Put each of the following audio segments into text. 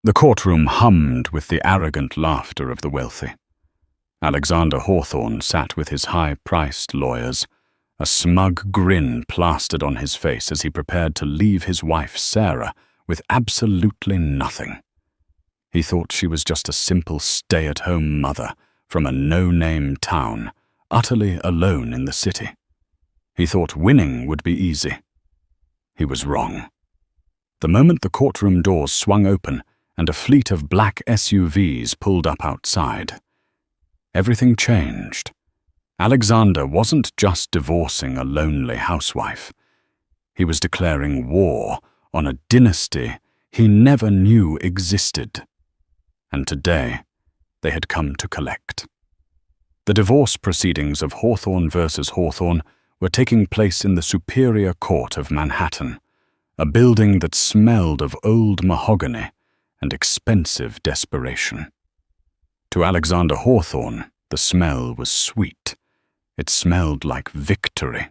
The courtroom hummed with the arrogant laughter of the wealthy. Alexander Hawthorne sat with his high-priced lawyers, a smug grin plastered on his face as he prepared to leave his wife Sarah with absolutely nothing. He thought she was just a simple stay-at-home mother from a no-name town, utterly alone in the city. He thought winning would be easy. He was wrong. The moment the courtroom doors swung open and a fleet of black SUVs pulled up outside, everything changed. Alexander wasn't just divorcing a lonely housewife. He was declaring war on a dynasty he never knew existed. And today, they had come to collect. The divorce proceedings of Hawthorne versus Hawthorne were taking place in the Superior Court of Manhattan, a building that smelled of old mahogany and expensive desperation. To Alexander Hawthorne, the smell was sweet. It smelled like victory.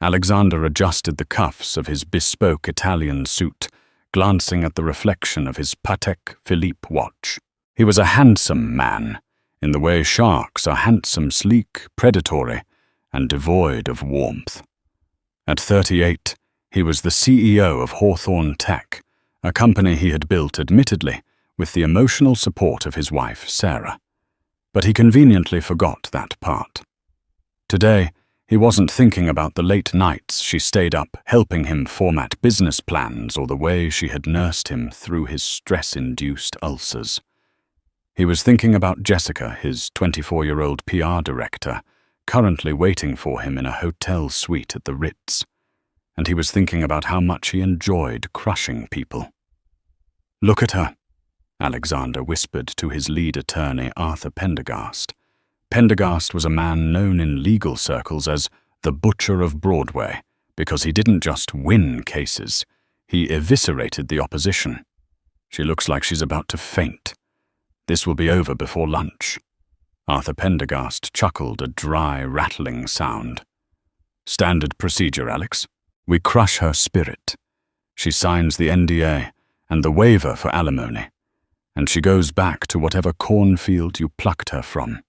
Alexander adjusted the cuffs of his bespoke Italian suit, glancing at the reflection of his Patek Philippe watch. He was a handsome man, in the way sharks are handsome, sleek, predatory, and devoid of warmth. At 38, he was the CEO of Hawthorne Tech, a company he had built, admittedly, with the emotional support of his wife, Sarah. But he conveniently forgot that part. Today, he wasn't thinking about the late nights she stayed up helping him format business plans or the way she had nursed him through his stress-induced ulcers. He was thinking about Jessica, his 24-year-old PR director, currently waiting for him in a hotel suite at the Ritz. And he was thinking about how much he enjoyed crushing people. "Look at her," Alexander whispered to his lead attorney, Arthur Pendergast. Pendergast was a man known in legal circles as the Butcher of Broadway because he didn't just win cases, he eviscerated the opposition. "She looks like she's about to faint. This will be over before lunch." Arthur Pendergast chuckled, a dry, rattling sound. "Standard procedure, Alex. We crush her spirit. She signs the NDA and the waiver for alimony, and she goes back to whatever cornfield you plucked her from.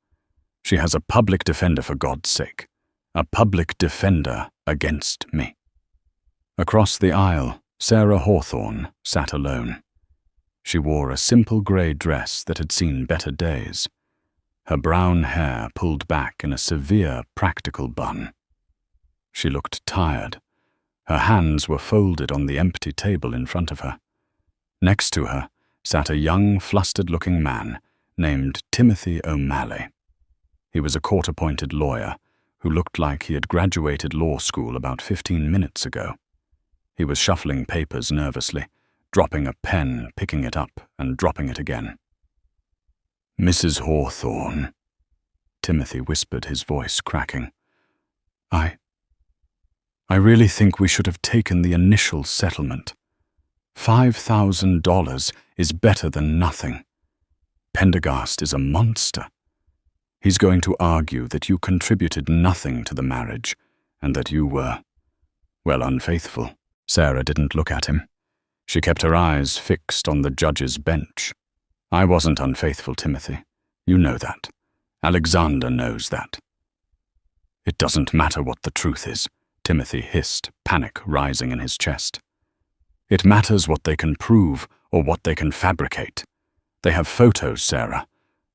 She has a public defender, for God's sake. A public defender against me." Across the aisle, Sarah Hawthorne sat alone. She wore a simple grey dress that had seen better days, her brown hair pulled back in a severe, practical bun. She looked tired. Her hands were folded on the empty table in front of her. Next to her sat a young, flustered-looking man named Timothy O'Malley. He was a court-appointed lawyer who looked like he had graduated law school about 15 minutes ago. He was shuffling papers nervously, dropping a pen, picking it up, and dropping it again. "Mrs. Hawthorne," Timothy whispered, his voice cracking. I really think we should have taken the initial settlement. $5,000 is better than nothing. Pendergast is a monster. He's going to argue that you contributed nothing to the marriage and that you were, well, unfaithful." Sarah didn't look at him. She kept her eyes fixed on the judge's bench. "I wasn't unfaithful, Timothy. You know that. Alexander knows that." "It doesn't matter what the truth is," Timothy hissed, panic rising in his chest. "It matters what they can prove or what they can fabricate. They have photos, Sarah.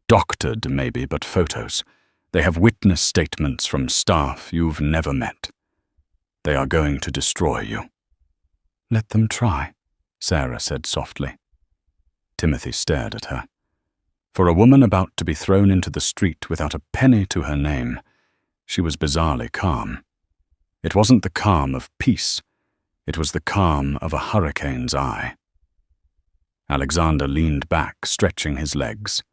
Doctored, maybe, but photos. They have witness statements from staff you've never met. They are going to destroy you." "Let them try," Sarah said softly. Timothy stared at her. For a woman about to be thrown into the street without a penny to her name, she was bizarrely calm. It wasn't the calm of peace. It was the calm of a hurricane's eye. Alexander leaned back, stretching his legs.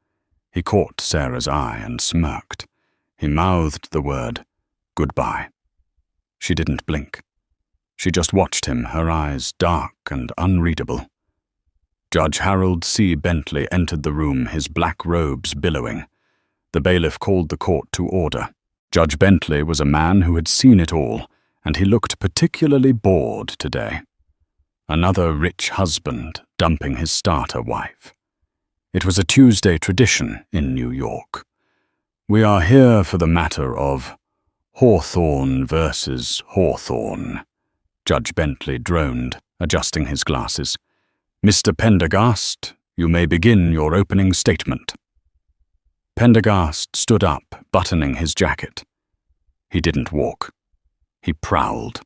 He caught Sarah's eye and smirked. He mouthed the word, "Goodbye." She didn't blink. She just watched him, her eyes dark and unreadable. Judge Harold C. Bentley entered the room, his black robes billowing. The bailiff called the court to order. Judge Bentley was a man who had seen it all, and he looked particularly bored today. Another rich husband, dumping his starter wife. It was a Tuesday tradition in New York. "We are here for the matter of Hawthorne versus Hawthorne," Judge Bentley droned, adjusting his glasses. "Mr. Pendergast, you may begin your opening statement." Pendergast stood up, buttoning his jacket. He didn't walk. He prowled.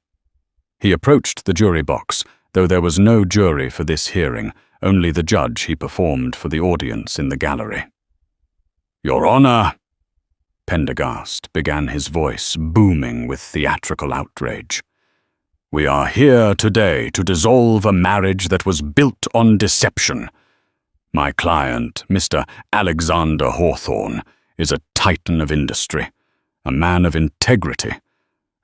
He approached the jury box, though there was no jury for this hearing, only the judge he performed for the audience in the gallery. "Your Honor," Pendergast began, his voice booming with theatrical outrage, "we are here today to dissolve a marriage that was built on deception. My client, Mr. Alexander Hawthorne, is a titan of industry, a man of integrity,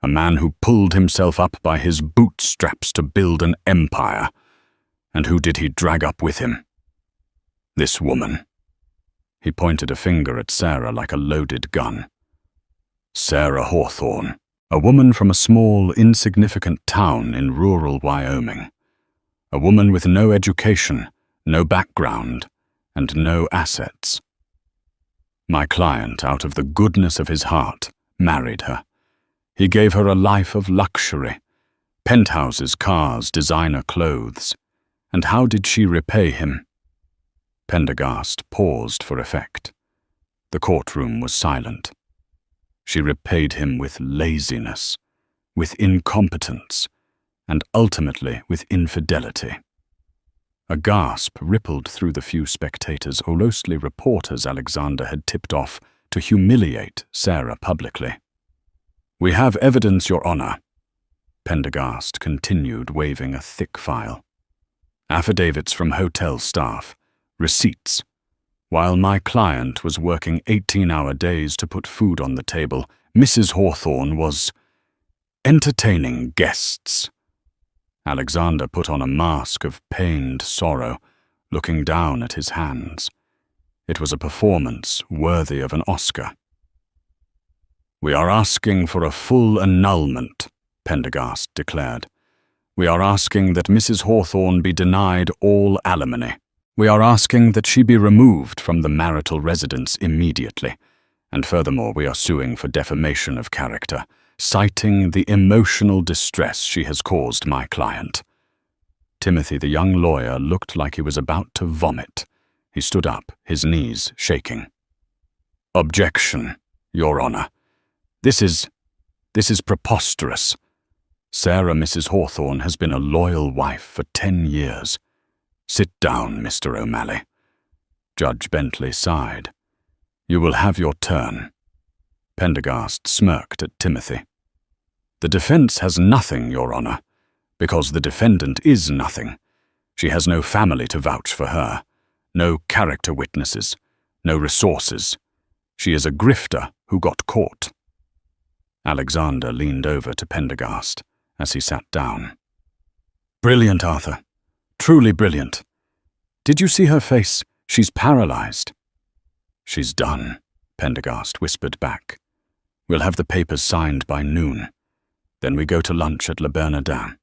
a man who pulled himself up by his bootstraps to build an empire. And who did he drag up with him? This woman." He pointed a finger at Sarah like a loaded gun. Sarah Hawthorne, a woman from a small, insignificant town in rural Wyoming. A woman with no education, no background, and no assets. My client, out of the goodness of his heart, married her. He gave her a life of luxury, penthouses, cars, designer clothes. And how did she repay him? Pendergast paused for effect. The courtroom was silent. She repaid him with laziness, with incompetence, and ultimately with infidelity. A gasp rippled through the few spectators, or mostly reporters Alexander had tipped off to humiliate Sarah publicly. "We have evidence, Your Honor," Pendergast continued, waving a thick file. "Affidavits from hotel staff, receipts. While my client was working 18-hour days to put food on the table, Mrs. Hawthorne was entertaining guests." Alexander put on a mask of pained sorrow, looking down at his hands. It was a performance worthy of an Oscar. "We are asking for a full annulment," Pendergast declared. "We are asking that Mrs. Hawthorne be denied all alimony. We are asking that she be removed from the marital residence immediately. And furthermore, we are suing for defamation of character, citing the emotional distress she has caused my client." Timothy, the young lawyer, looked like he was about to vomit. He stood up, his knees shaking. "Objection, Your Honor. This is preposterous. Sarah Mrs. Hawthorne has been a loyal wife for 10 years. Sit down, Mr. O'Malley." Judge Bentley sighed. "You will have your turn." Pendergast smirked at Timothy. "The defense has nothing, Your Honor, because the defendant is nothing. She has no family to vouch for her, no character witnesses, no resources. She is a grifter who got caught." Alexander leaned over to Pendergast as he sat down. "Brilliant, Arthur. Truly brilliant. Did you see her face? She's paralyzed." "She's done," Pendergast whispered back. "We'll have the papers signed by noon. Then we go to lunch at Le Bernardin."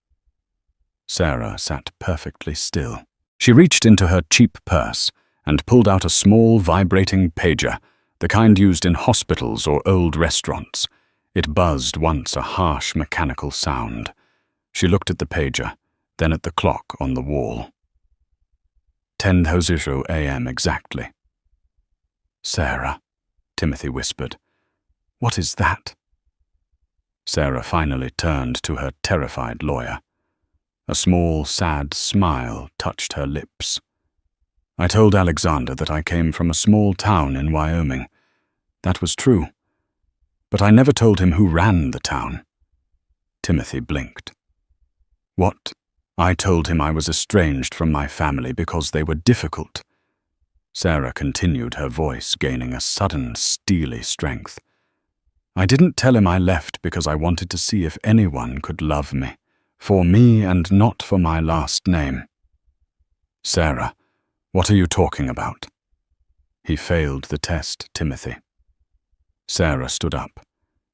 Sarah sat perfectly still. She reached into her cheap purse and pulled out a small vibrating pager, the kind used in hospitals or old restaurants. It buzzed once, a harsh mechanical sound. She looked at the pager, then at the clock on the wall. 10:00 a.m. exactly. "Sarah," Timothy whispered, "what is that?" Sarah finally turned to her terrified lawyer. A small, sad smile touched her lips. "I told Alexander that I came from a small town in Wyoming. That was true. But I never told him who ran the town." Timothy blinked. "What? I told him I was estranged from my family because they were difficult." Sarah continued, her voice gaining a sudden, steely strength. "I didn't tell him I left because I wanted to see if anyone could love me, for me and not for my last name." "Sarah, what are you talking about?" "He failed the test, Timothy." Sarah stood up.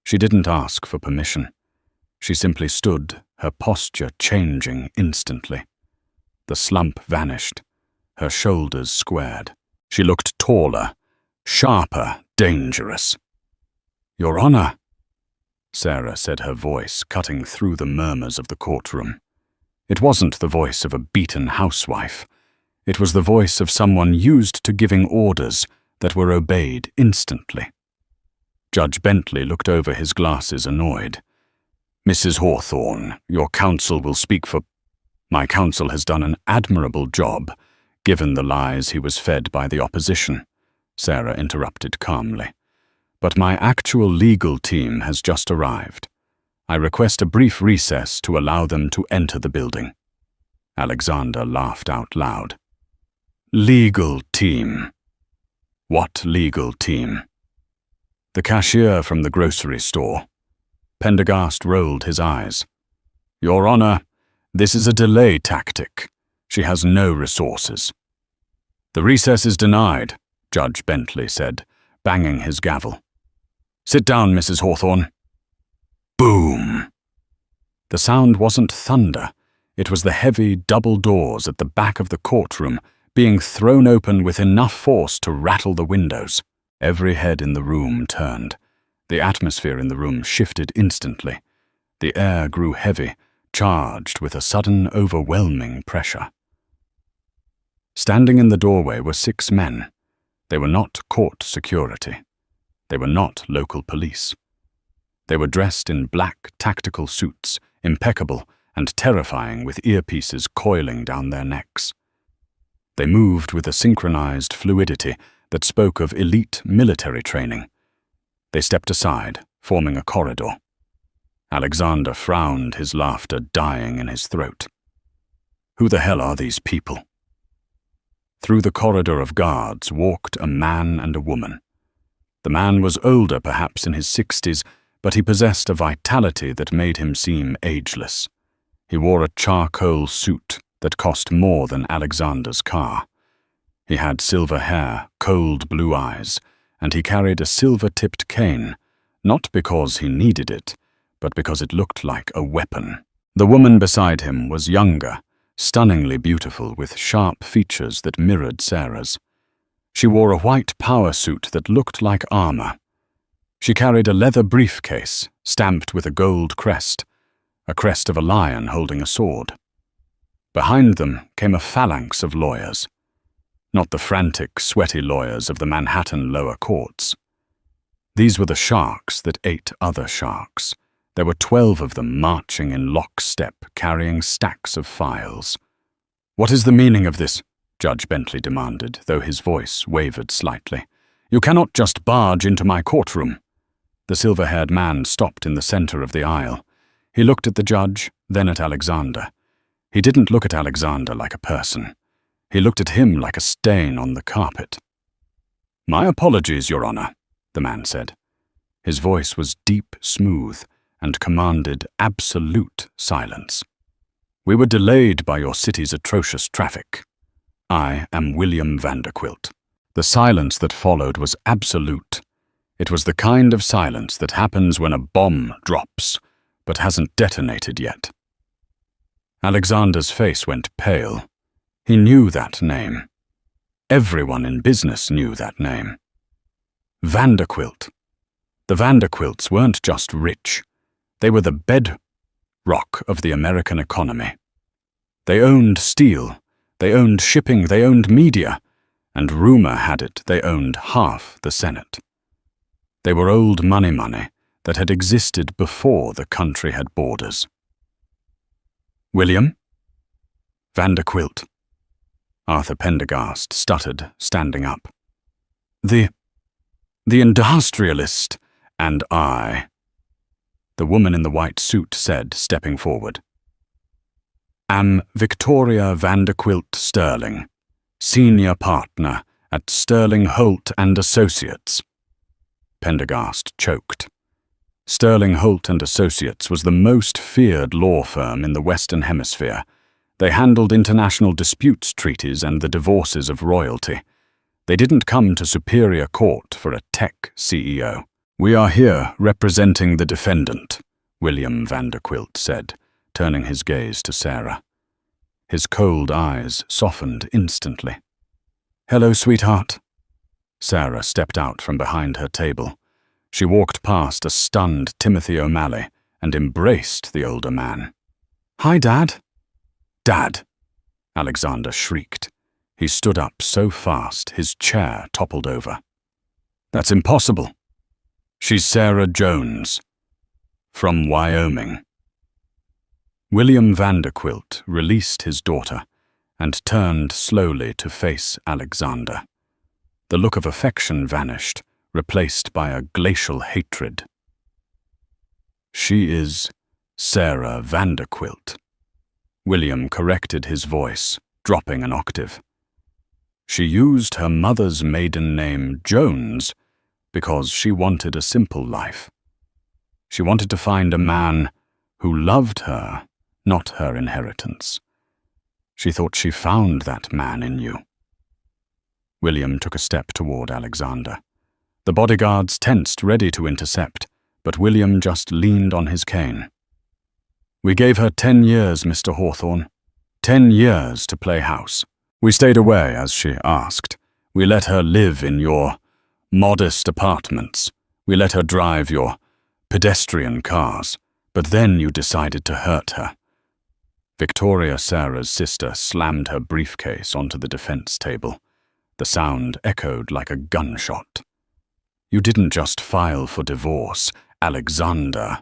She didn't ask for permission. She simply stood, her posture changing instantly. The slump vanished. Her shoulders squared. She looked taller, sharper, dangerous. "Your Honor," Sarah said, her voice cutting through the murmurs of the courtroom. It wasn't the voice of a beaten housewife. It was the voice of someone used to giving orders that were obeyed instantly. Judge Bentley looked over his glasses, annoyed. "Mrs. Hawthorne, your counsel will speak for—" "My counsel has done an admirable job, given the lies he was fed by the opposition," Sarah interrupted calmly. "But my actual legal team has just arrived. I request a brief recess to allow them to enter the building." Alexander laughed out loud. "Legal team? What legal team?" "The cashier from the grocery store." Pendergast rolled his eyes. "Your Honor, this is a delay tactic. She has no resources." "The recess is denied," Judge Bentley said, banging his gavel. "Sit down, Mrs. Hawthorne." Boom! The sound wasn't thunder. It was the heavy double doors at the back of the courtroom being thrown open with enough force to rattle the windows. Every head in the room turned. The atmosphere in the room shifted instantly. The air grew heavy, charged with a sudden, overwhelming pressure. Standing in the doorway were 6 men. They were not court security. They were not local police. They were dressed in black tactical suits, impeccable and terrifying, with earpieces coiling down their necks. They moved with a synchronized fluidity that spoke of elite military training. They stepped aside, forming a corridor. Alexander frowned, his laughter dying in his throat. "Who the hell are these people?" Through the corridor of guards walked a man and a woman. The man was older, perhaps in his 60s, but he possessed a vitality that made him seem ageless. He wore a charcoal suit that cost more than Alexander's car. He had silver hair, cold blue eyes, and he carried a silver-tipped cane, not because he needed it, but because it looked like a weapon. The woman beside him was younger, stunningly beautiful, with sharp features that mirrored Sarah's. She wore a white power suit that looked like armor. She carried a leather briefcase stamped with a gold crest, a crest of a lion holding a sword. Behind them came a phalanx of lawyers. Not the frantic, sweaty lawyers of the Manhattan lower courts. These were the sharks that ate other sharks. There were 12 of them marching in lockstep, carrying stacks of files. "What is the meaning of this?" Judge Bentley demanded, though his voice wavered slightly. "You cannot just barge into my courtroom." The silver-haired man stopped in the center of the aisle. He looked at the judge, then at Alexander. He didn't look at Alexander like a person. He looked at him like a stain on the carpet. "My apologies, Your Honor," the man said. His voice was deep, smooth, and commanded absolute silence. "We were delayed by your city's atrocious traffic. I am William Vanderquilt." The silence that followed was absolute. It was the kind of silence that happens when a bomb drops, but hasn't detonated yet. Alexander's face went pale. He knew that name. Everyone in business knew that name. Vanderquilt. The Vanderquilts weren't just rich. They were the bedrock of the American economy. They owned steel, they owned shipping, they owned media, and rumor had it they owned half the Senate. They were old money that had existed before the country had borders. "William?" "Vanderquilt." Arthur Pendergast stuttered, standing up. The industrialist and I," the woman in the white suit said, stepping forward, "am Victoria Vanderquilt Sterling, senior partner at Sterling Holt and Associates." Pendergast choked. Sterling Holt and Associates was the most feared law firm in the Western Hemisphere. They handled international disputes treaties and the divorces of royalty. They didn't come to Superior Court for a tech CEO. "We are here representing the defendant," William Vanderquilt said, turning his gaze to Sarah. His cold eyes softened instantly. "Hello, sweetheart." Sarah stepped out from behind her table. She walked past a stunned Timothy O'Malley and embraced the older man. "Hi, Dad." "Dad!" Alexander shrieked. He stood up so fast his chair toppled over. "That's impossible. She's Sarah Jones, from Wyoming." William Vanderquilt released his daughter and turned slowly to face Alexander. The look of affection vanished, replaced by a glacial hatred. "She is Sarah Vanderquilt." William corrected his voice, dropping an octave. "She used her mother's maiden name, Jones, because she wanted a simple life. She wanted to find a man who loved her, not her inheritance. She thought she found that man in you." William took a step toward Alexander. The bodyguards tensed, ready to intercept, but William just leaned on his cane. "We gave her 10 years, Mr. Hawthorne. 10 years to play house. We stayed away as she asked. We let her live in your modest apartments. We let her drive your pedestrian cars. But then you decided to hurt her." Victoria, Sarah's sister, slammed her briefcase onto the defense table. The sound echoed like a gunshot. "You didn't just file for divorce, Alexander,"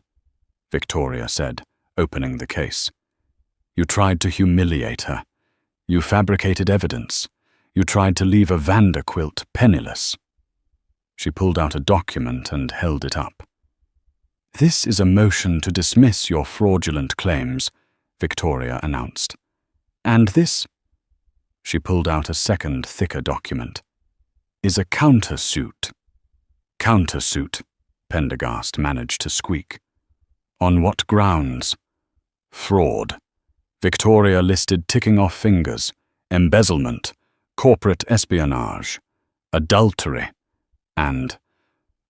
Victoria said, opening the case. "You tried to humiliate her. You fabricated evidence. You tried to leave a Vanderquilt penniless." She pulled out a document and held it up. "This is a motion to dismiss your fraudulent claims," Victoria announced. "And this," she pulled out a second, thicker document, "is a countersuit." "Countersuit," Pendergast managed to squeak. "On what grounds?" "Fraud." Victoria listed ticking off fingers, embezzlement, corporate espionage, adultery, and,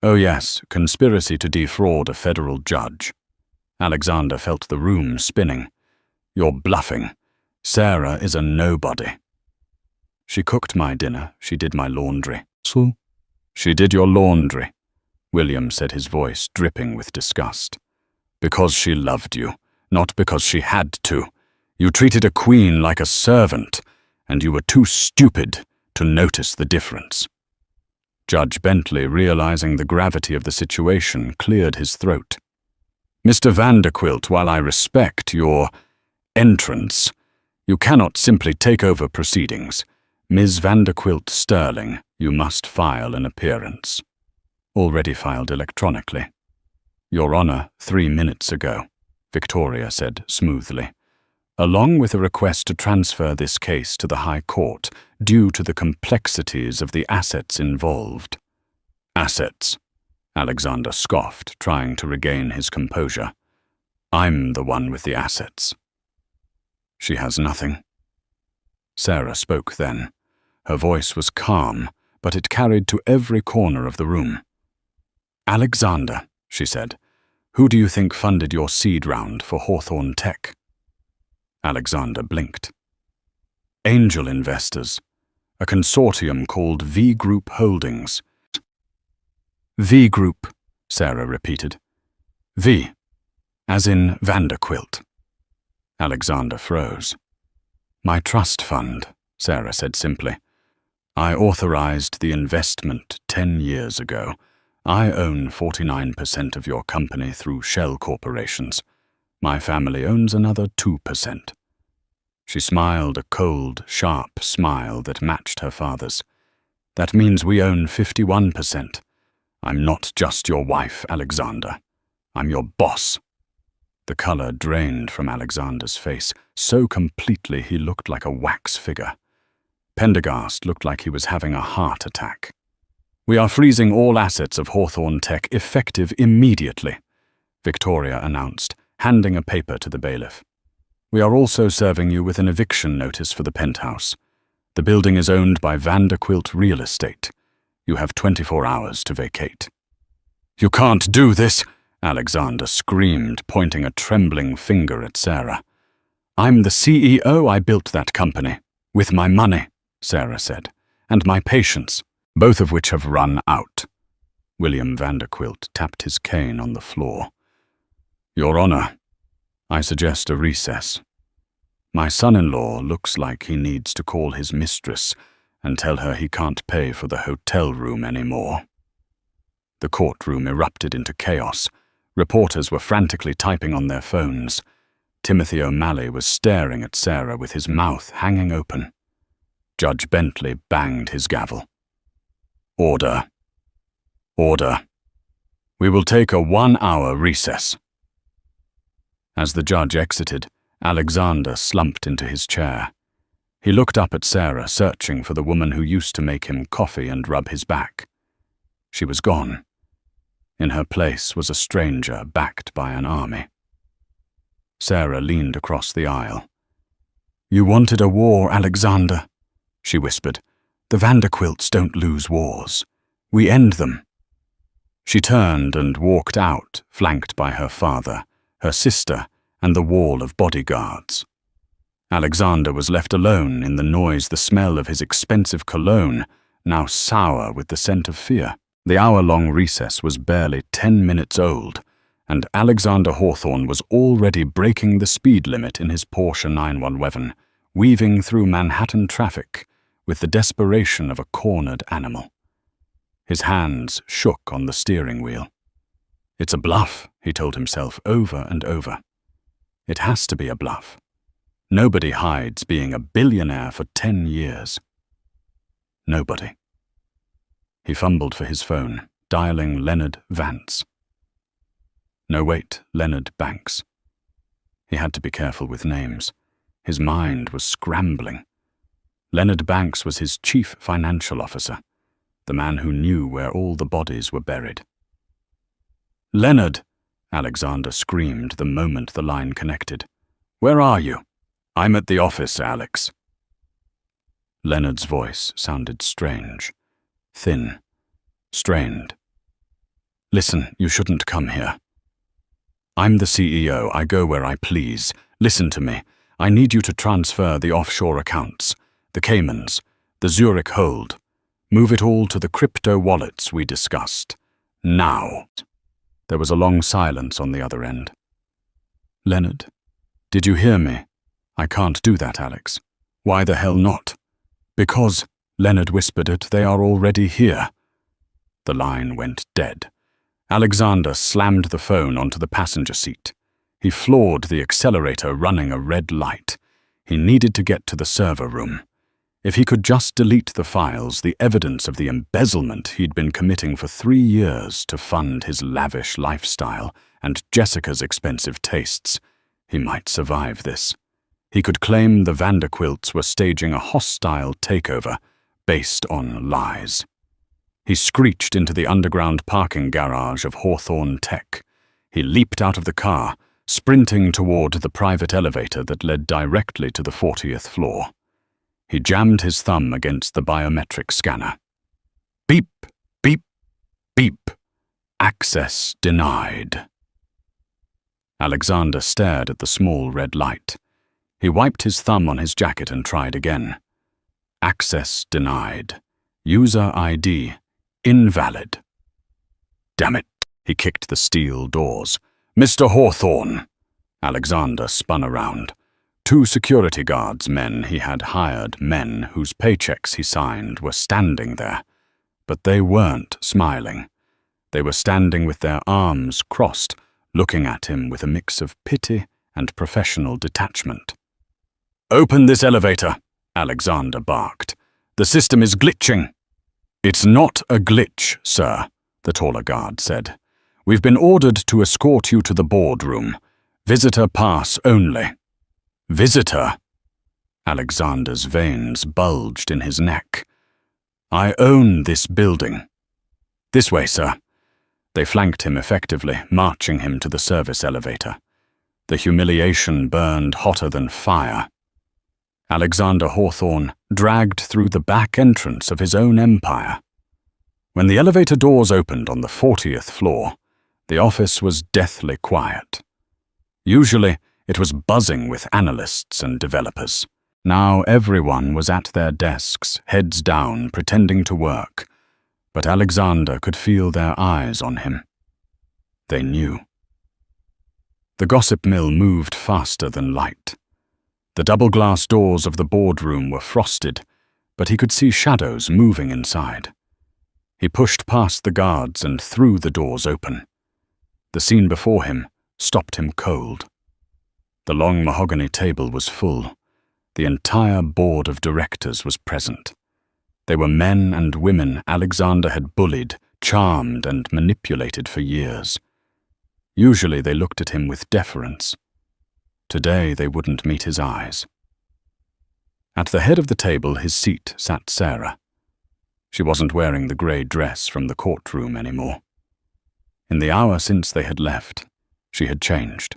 oh yes, conspiracy to defraud a federal judge. Alexander felt the room spinning. "You're bluffing. Sarah is a nobody." "She cooked my dinner. She did my laundry." "So?" "She did your laundry," William said, his voice dripping with disgust. "Because she loved you, not because she had to. You treated a queen like a servant, and you were too stupid to notice the difference." Judge Bentley, realizing the gravity of the situation, cleared his throat. "Mr. Vanderquilt, while I respect your entrance, you cannot simply take over proceedings. Ms. Vanderquilt Sterling, you must file an appearance." "Already filed electronically." "Your Honor, 3 minutes ago," Victoria said smoothly. "Along with a request to transfer this case to the High Court due to the complexities of the assets involved." "Assets?" Alexander scoffed, trying to regain his composure. "I'm the one with the assets." "She has nothing." Sarah spoke then. Her voice was calm, but it carried to every corner of the room. "Alexander," she said, "who do you think funded your seed round for Hawthorne Tech?" Alexander blinked. "Angel investors, a consortium called V Group Holdings." "V Group," Sarah repeated. "V, as in Vanderquilt." Alexander froze. "My trust fund," Sarah said simply. "I authorized the investment 10 years ago. I own 49% of your company through shell corporations. My family owns another 2%. She smiled a cold, sharp smile that matched her father's. "That means we own 51%. I'm not just your wife, Alexander. I'm your boss." The color drained from Alexander's face, so completely he looked like a wax figure. Pendergast looked like he was having a heart attack. "We are freezing all assets of Hawthorne Tech effective immediately," Victoria announced, handing a paper to the bailiff. "We are also serving you with an eviction notice for the penthouse. The building is owned by Vanderquilt Real Estate. You have 24 hours to vacate." "You can't do this!" Alexander screamed, pointing a trembling finger at Sarah. "I'm the CEO. I built that company. With my money," Sarah said, "and my patience, both of which have run out." William Vanderquilt tapped his cane on the floor. "Your Honor, I suggest a recess. My son-in-law looks like he needs to call his mistress and tell her he can't pay for the hotel room anymore." The courtroom erupted into chaos. Reporters were frantically typing on their phones. Timothy O'Malley was staring at Sarah with his mouth hanging open. Judge Bentley banged his gavel. "Order. Order. We will take a 1-hour recess." As the judge exited, Alexander slumped into his chair. He looked up at Sarah, searching for the woman who used to make him coffee and rub his back. She was gone. In her place was a stranger backed by an army. Sarah leaned across the aisle. "You wanted a war, Alexander," she whispered. "The Vanderquilts don't lose wars. We end them." She turned and walked out, flanked by her father, her sister, and the wall of bodyguards. Alexander was left alone in the noise, the smell of his expensive cologne, now sour with the scent of fear. The hour-long recess was barely 10 minutes old, and Alexander Hawthorne was already breaking the speed limit in his Porsche 911, weaving through Manhattan traffic with the desperation of a cornered animal. His hands shook on the steering wheel. "It's a bluff," he told himself over and over. "It has to be a bluff. Nobody hides being a billionaire for 10 years. Nobody." He fumbled for his phone, dialing Leonard Vance. No, wait, Leonard Banks. He had to be careful with names. His mind was scrambling. Leonard Banks was his chief financial officer, the man who knew where all the bodies were buried. "Leonard!" Alexander screamed the moment the line connected. "Where are you?" "I'm at the office, Alex." Leonard's voice sounded strange, thin, strained. "Listen, you shouldn't come here. I'm the CEO. I go where I please. Listen to me. I need you to transfer the offshore accounts, the Caymans, the Zurich hold. Move it all to the crypto wallets we discussed. Now." There was a long silence on the other end. "Leonard, did you hear me?" "I can't do that, Alex." "Why the hell not?" "Because," Leonard whispered it, "they are already here." The line went dead. Alexander slammed the phone onto the passenger seat. He floored the accelerator, running a red light. He needed to get to the server room. If he could just delete the files, the evidence of the embezzlement he'd been committing for 3 years to fund his lavish lifestyle and Jessica's expensive tastes, he might survive this. He could claim the Vanderquilts were staging a hostile takeover based on lies. He screeched into the underground parking garage of Hawthorne Tech. He leaped out of the car, sprinting toward the private elevator that led directly to the 40th floor. He jammed his thumb against the biometric scanner. Beep, beep, beep. Access denied. Alexander stared at the small red light. He wiped his thumb on his jacket and tried again. Access denied. User ID invalid. Damn it, he kicked the steel doors. "Mr. Hawthorne!" Alexander spun around. 2 security guards, men he had hired, men whose paychecks he signed, were standing there. But they weren't smiling. They were standing with their arms crossed, looking at him with a mix of pity and professional detachment. "Open this elevator," Alexander barked. "The system is glitching." "It's not a glitch, sir," the taller guard said. "We've been ordered to escort you to the boardroom. Visitor pass only." "Visitor?" Alexander's veins bulged in his neck. "I own this building." "This way, sir." They flanked him effectively, marching him to the service elevator. The humiliation burned hotter than fire. Alexander Hawthorne dragged through the back entrance of his own empire. When the elevator doors opened on the 40th floor, the office was deathly quiet. Usually, It was buzzing with analysts and developers. Now everyone was at their desks, heads down, pretending to work. But Alexander could feel their eyes on him. They knew. The gossip mill moved faster than light. The double-glass doors of the boardroom were frosted, but he could see shadows moving inside. He pushed past the guards and threw the doors open. The scene before him stopped him cold. The long mahogany table was full. The entire board of directors was present. They were men and women Alexander had bullied, charmed, and manipulated for years. Usually they looked at him with deference. Today they wouldn't meet his eyes. At the head of the table, his seat sat Sarah. She wasn't wearing the grey dress from the courtroom anymore. In the hour since they had left, she had changed.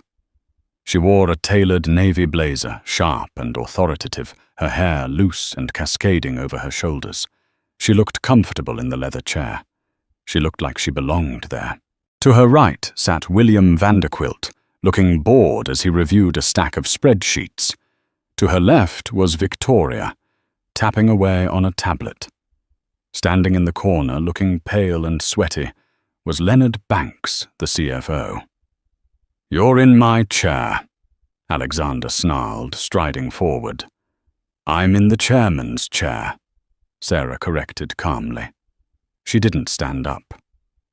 She wore a tailored navy blazer, sharp and authoritative, her hair loose and cascading over her shoulders. She looked comfortable in the leather chair. She looked like she belonged there. To her right sat William Vanderquilt, looking bored as he reviewed a stack of spreadsheets. To her left was Victoria, tapping away on a tablet. Standing in the corner, looking pale and sweaty, was Leonard Banks, the CFO. "You're in my chair," Alexander snarled, striding forward. "I'm in the chairman's chair," Sarah corrected calmly. She didn't stand up.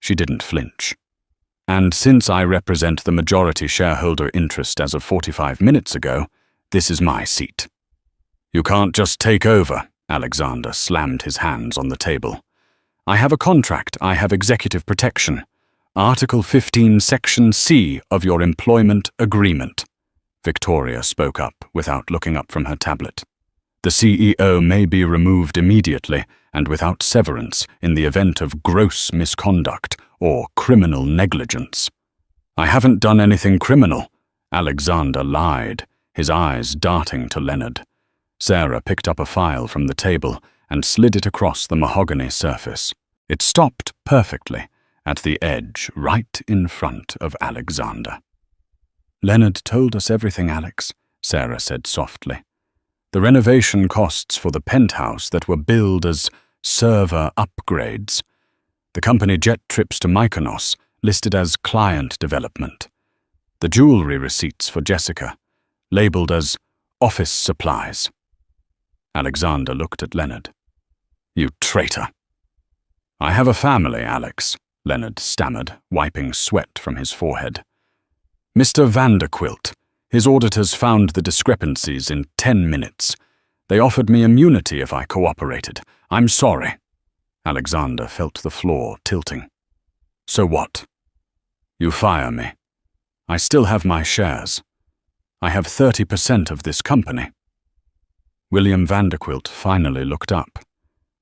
She didn't flinch. "And since I represent the majority shareholder interest as of 45 minutes ago, this is my seat." "You can't just take over," Alexander slammed his hands on the table. "I have a contract. I have executive protection. Article 15, Section C of your employment agreement." Victoria spoke up without looking up from her tablet. "The CEO may be removed immediately and without severance in the event of gross misconduct or criminal negligence." "I haven't done anything criminal," Alexander lied, his eyes darting to Leonard. Sarah picked up a file from the table and slid it across the mahogany surface. It stopped perfectly at the edge, right in front of Alexander. "Leonard told us everything, Alex," Sarah said softly. "The renovation costs for the penthouse that were billed as server upgrades. The company jet trips to Mykonos, listed as client development. The jewelry receipts for Jessica, labeled as office supplies." Alexander looked at Leonard. "You traitor." "I have a family, Alex," Leonard stammered, wiping sweat from his forehead. "Mr. Vanderquilt, his auditors found the discrepancies in 10 minutes. They offered me immunity if I cooperated. I'm sorry." Alexander felt the floor tilting. "So what?" "You fire me. I still have my shares. I have 30% of this company." William Vanderquilt finally looked up.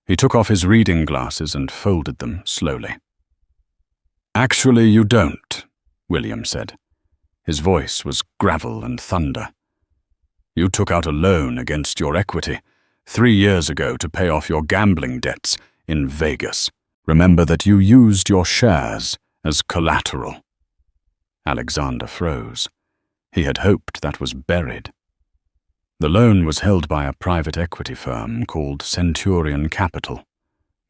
He took off his reading glasses and folded them slowly. "Actually, you don't," William said. His voice was gravel and thunder. "You took out a loan against your equity 3 years ago to pay off your gambling debts in Vegas. Remember that you used your shares as collateral." Alexander froze. He had hoped that was buried. "The loan was held by a private equity firm called Centurion Capital,"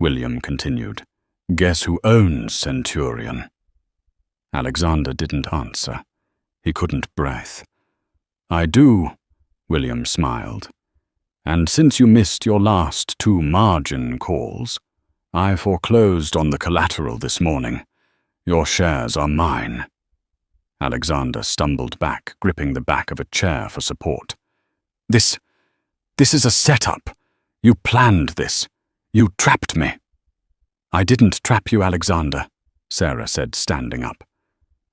William continued. "Guess who owns Centurion?" Alexander didn't answer. He couldn't breathe. "I do," William smiled. "And since you missed your last 2 margin calls, I foreclosed on the collateral this morning. Your shares are mine." Alexander stumbled back, gripping the back of a chair for support. This is a setup. You planned this. You trapped me." "I didn't trap you, Alexander," Sarah said, standing up.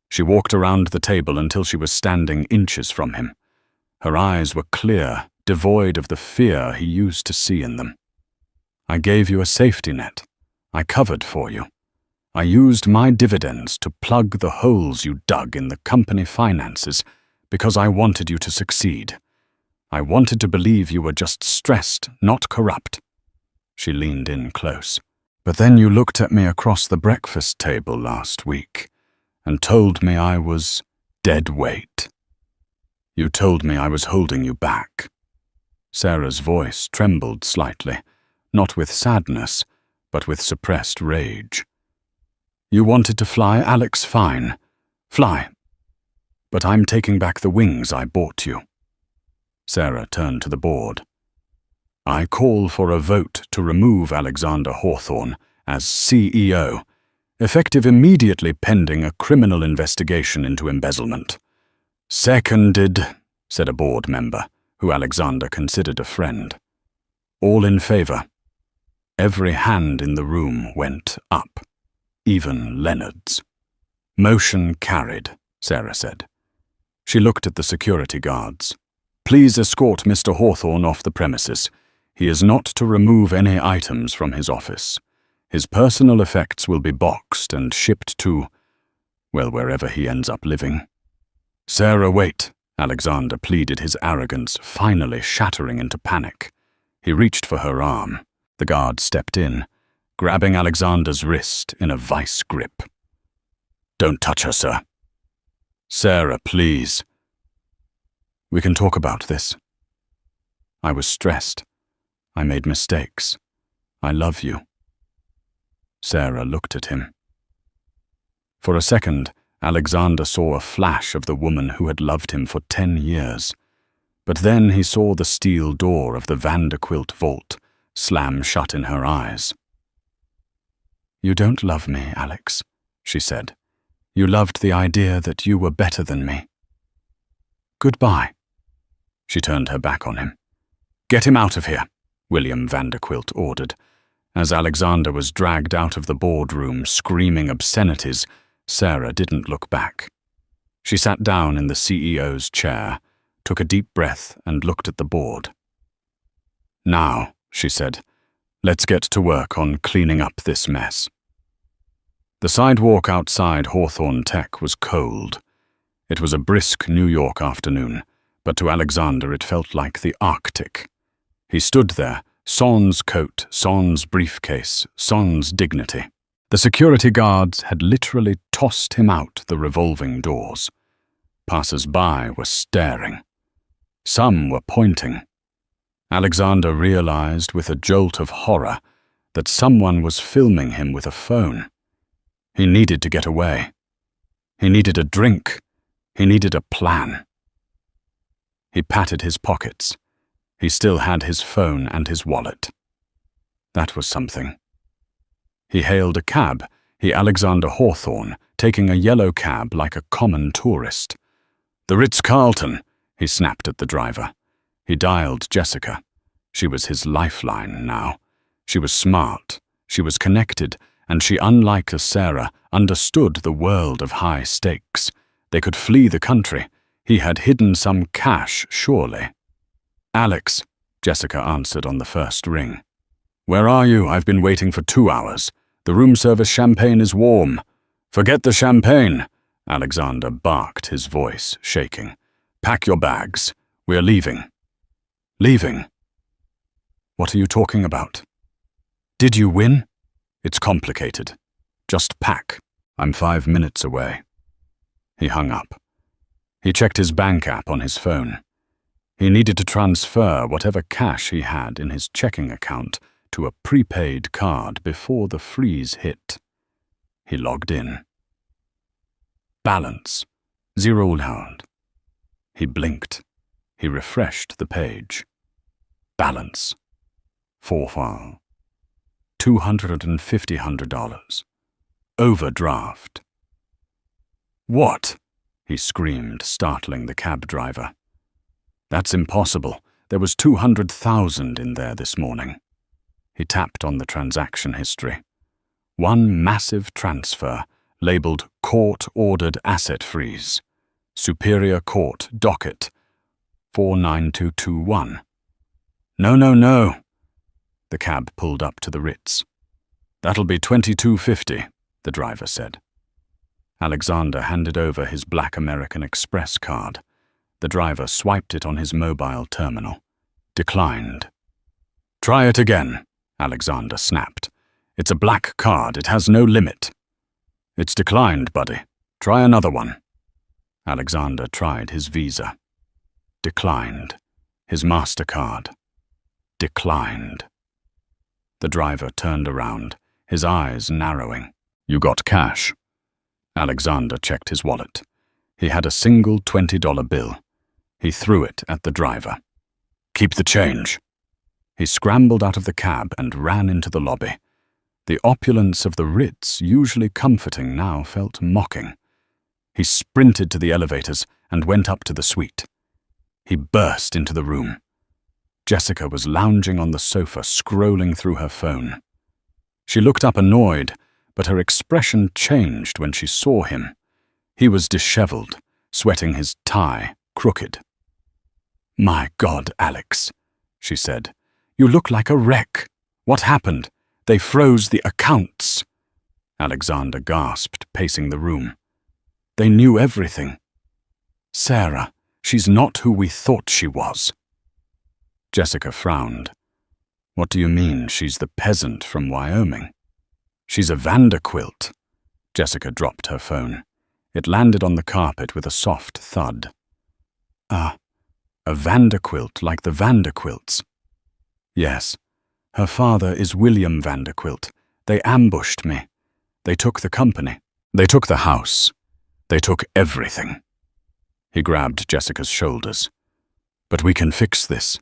She walked around the table until she was standing inches from him. Her eyes were clear, devoid of the fear he used to see in them. "I gave you a safety net. I covered for you. I used my dividends to plug the holes you dug in the company finances because I wanted you to succeed. I wanted to believe you were just stressed, not corrupt." She leaned in close. "But then you looked at me across the breakfast table last week and told me I was dead weight." You told me I was holding you back. Sarah's voice trembled slightly, not with sadness, but with suppressed rage. You wanted to fly, Alex, fine. Fly. But I'm taking back the wings I bought you. Sarah turned to the board. I call for a vote to remove Alexander Hawthorne as CEO, effective immediately pending a criminal investigation into embezzlement. Seconded, said a board member, who Alexander considered a friend. All in favor. Every hand in the room went up, even Leonard's. Motion carried, Sarah said. She looked at the security guards. Please escort Mr. Hawthorne off the premises. He is not to remove any items from his office. His personal effects will be boxed and shipped to, well, wherever he ends up living. Sarah, wait, Alexander pleaded, his arrogance finally shattering into panic. He reached for her arm. The guard stepped in, grabbing Alexander's wrist in a vice grip. Don't touch her, sir. Sarah, please. We can talk about this. I was stressed. I made mistakes. I love you. Sarah looked at him. For a second, Alexander saw a flash of the woman who had loved him for 10 years. But then he saw the steel door of the Vanderquilt vault slam shut in her eyes. You don't love me, Alex, she said. You loved the idea that you were better than me. Goodbye. She turned her back on him. Get him out of here, William Vanderquilt ordered. As Alexander was dragged out of the boardroom screaming obscenities, Sarah didn't look back. She sat down in the CEO's chair, took a deep breath and looked at the board. Now, she said, let's get to work on cleaning up this mess. The sidewalk outside Hawthorne Tech was cold. It was a brisk New York afternoon, but to Alexander it felt like the Arctic. He stood there, sans coat, sans briefcase, sans dignity. The security guards had literally tossed him out the revolving doors. Passers-by were staring. Some were pointing. Alexander realized with a jolt of horror that someone was filming him with a phone. He needed to get away. He needed a drink. He needed a plan. He patted his pockets. He still had his phone and his wallet. That was something. He hailed a cab, Alexander Hawthorne, taking a yellow cab like a common tourist. The Ritz-Carlton, he snapped at the driver. He dialed Jessica. She was his lifeline now. She was smart. She was connected, and she, unlike Sarah, understood the world of high stakes. They could flee the country. He had hidden some cash, surely. Alex, Jessica answered on the first ring. Where are you? I've been waiting for 2 hours. The room service champagne is warm. Forget the champagne, Alexander barked, his voice shaking. Pack your bags. We're leaving. Leaving? What are you talking about? Did you win? It's complicated. Just pack. I'm 5 minutes away. He hung up. He checked his bank app on his phone. He needed to transfer whatever cash he had in his checking account to a prepaid card before the freeze hit. He logged in. Balance. £0. He blinked. He refreshed the page. Balance. Forfall. $250. Overdraft. What? He screamed, startling the cab driver. That's impossible. There was $200,000 in there this morning. He tapped on the transaction history. One massive transfer, labeled Court-Ordered Asset Freeze. Superior Court Docket 49221. No. The cab pulled up to the Ritz. That'll be $22.50, the driver said. Alexander handed over his Black American Express card. The driver swiped it on his mobile terminal. Declined. Try it again, Alexander snapped. It's a black card. It has no limit. It's declined, buddy. Try another one. Alexander tried his Visa. declined. His MasterCard declined. The driver turned around, his eyes narrowing. "You got cash?" Alexander checked his wallet. He had a single $20 bill. He threw it at the driver. "Keep the change." He scrambled out of the cab and ran into the lobby. The opulence of the Ritz, usually comforting, now felt mocking. He sprinted to the elevators and went up to the suite. He burst into the room. Jessica was lounging on the sofa, scrolling through her phone. She looked up annoyed, but her expression changed when she saw him. He was disheveled, sweating his tie crooked. "My God, Alex," she said. "You look like a wreck. What happened? They froze the accounts." Alexander gasped, pacing the room. "They knew everything. Sarah, she's not who we thought she was." Jessica frowned. "What do you mean she's the peasant from Wyoming?" "She's a Vanderquilt." Jessica dropped her phone. It landed on the carpet with a soft thud. A Vanderquilt like the Vanderquilts?" "Yes. Her father is William Vanderquilt. They ambushed me. They took the company. They took the house. They took everything." He grabbed Jessica's shoulders. "But we can fix this.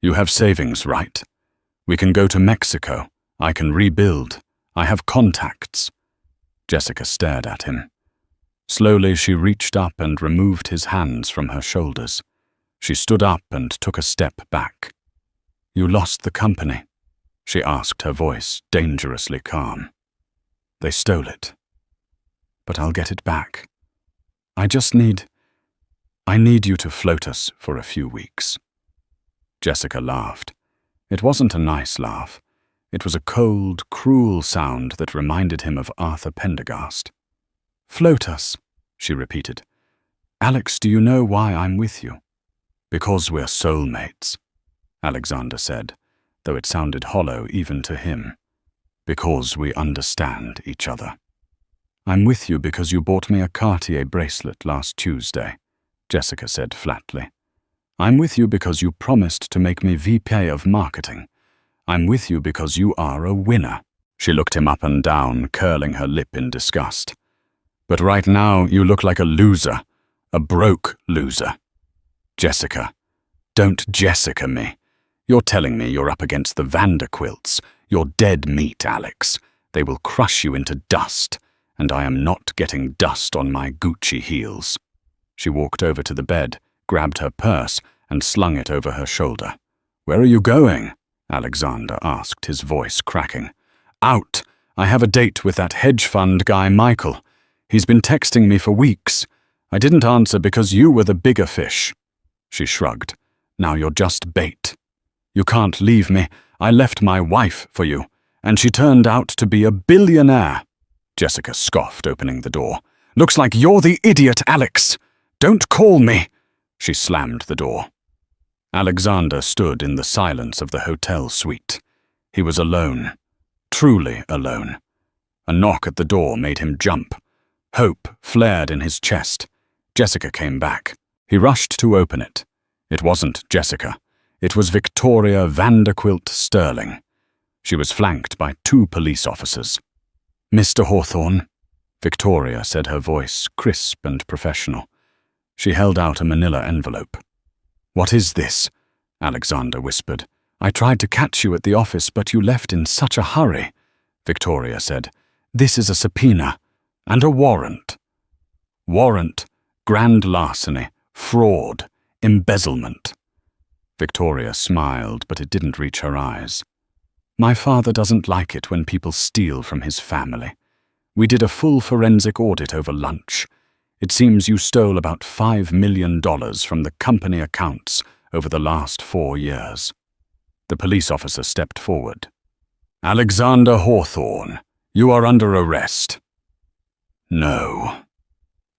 You have savings, right? We can go to Mexico. I can rebuild. I have contacts." Jessica stared at him. Slowly she reached up and removed his hands from her shoulders. She stood up and took a step back. "You lost the company?" she asked, her voice dangerously calm. "They stole it. But I'll get it back. I need you to float us for a few weeks." Jessica laughed. It wasn't a nice laugh. It was a cold, cruel sound that reminded him of Arthur Pendergast. "Float us," she repeated. "Alex, do you know why I'm with you?" "Because we're soulmates," Alexander said, though it sounded hollow even to him. "Because we understand each other." "I'm with you because you bought me a Cartier bracelet last Tuesday," Jessica said flatly. "I'm with you because you promised to make me VP of marketing. I'm with you because you are a winner." She looked him up and down, curling her lip in disgust. "But right now you look like a loser, a broke loser." "Jessica, don't Jessica me. You're telling me you're up against the Vanderquilts. You're dead meat, Alex. They will crush you into dust, and I am not getting dust on my Gucci heels." She walked over to the bed, grabbed her purse, and slung it over her shoulder. "Where are you going?" Alexander asked, his voice cracking. "Out. I have a date with that hedge fund guy, Michael. He's been texting me for weeks. I didn't answer because you were the bigger fish." She shrugged. "Now you're just bait. You can't leave me. I left my wife for you, and she turned out to be a billionaire." Jessica scoffed, opening the door. "Looks like you're the idiot, Alex. Don't call me." She slammed the door. Alexander stood in the silence of the hotel suite. He was alone, truly alone. A knock at the door made him jump. Hope flared in his chest. Jessica came back. He rushed to open it. It wasn't Jessica. It was Victoria Vanderquilt Sterling. She was flanked by 2 police officers. "Mr. Hawthorne," Victoria said, her voice crisp and professional. She held out a manila envelope. "What is this?" Alexander whispered. "I tried to catch you at the office, but you left in such a hurry," Victoria said. "This is a subpoena and a warrant." "Warrant, grand larceny, fraud, embezzlement." Victoria smiled, but it didn't reach her eyes. "My father doesn't like it when people steal from his family. We did a full forensic audit over lunch. It seems you stole about $5 million from the company accounts over the last 4 years. The police officer stepped forward. "Alexander Hawthorne, you are under arrest." "No,"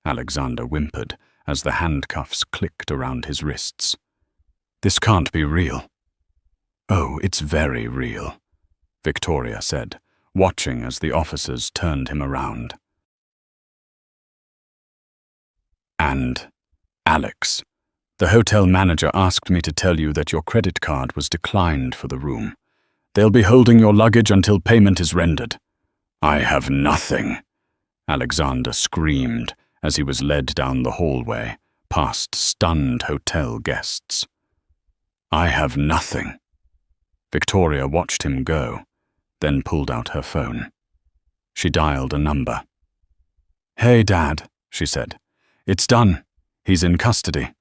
Alexander whimpered as the handcuffs clicked around his wrists. "This can't be real." "Oh, it's very real," Victoria said, watching as the officers turned him around. "And, Alex, The hotel manager asked me to tell you that your credit card was declined for the room. They'll be holding your luggage until payment is rendered." "I have nothing," Alexander screamed as he was led down the hallway, past stunned hotel guests. "I have nothing." Victoria watched him go, then pulled out her phone. She dialed a number. "Hey, Dad," she said. "It's done. He's in custody.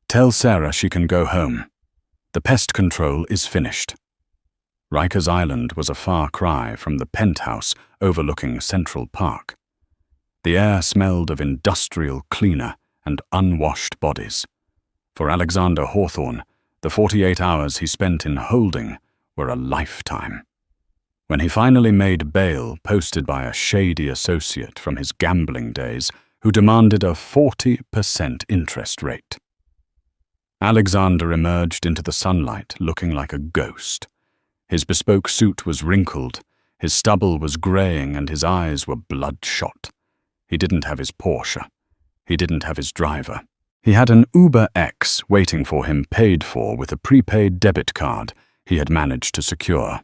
Tell Sarah she can go home. The pest control is finished." Rikers Island was a far cry from the penthouse overlooking Central Park. The air smelled of industrial cleaner and unwashed bodies. For Alexander Hawthorne, the 48 hours he spent in holding were a lifetime. When he finally made bail posted by a shady associate from his gambling days who demanded a 40% interest rate, Alexander emerged into the sunlight looking like a ghost. His bespoke suit was wrinkled, his stubble was graying, and his eyes were bloodshot. He didn't have his Porsche. He didn't have his driver. He had an Uber X waiting for him, paid for with a prepaid debit card he had managed to secure.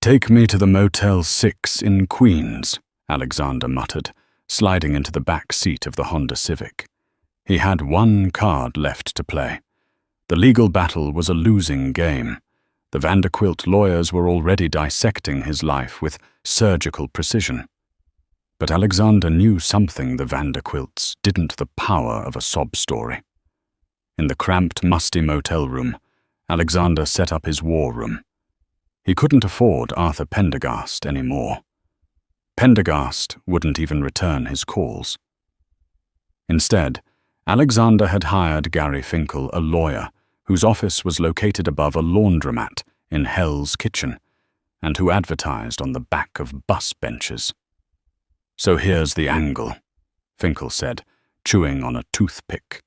"Take me to the Motel 6 in Queens," Alexander muttered, sliding into the back seat of the Honda Civic. He had one card left to play. The legal battle was a losing game. The Vanderquilt lawyers were already dissecting his life with surgical precision. But Alexander knew something the Vanderquilts didn't: the power of a sob story. In the cramped, musty motel room, Alexander set up his war room. He couldn't afford Arthur Pendergast anymore. Pendergast wouldn't even return his calls. Instead, Alexander had hired Gary Finkel, a lawyer, whose office was located above a laundromat in Hell's Kitchen, and who advertised on the back of bus benches. "So here's the angle," Finkel said, chewing on a toothpick.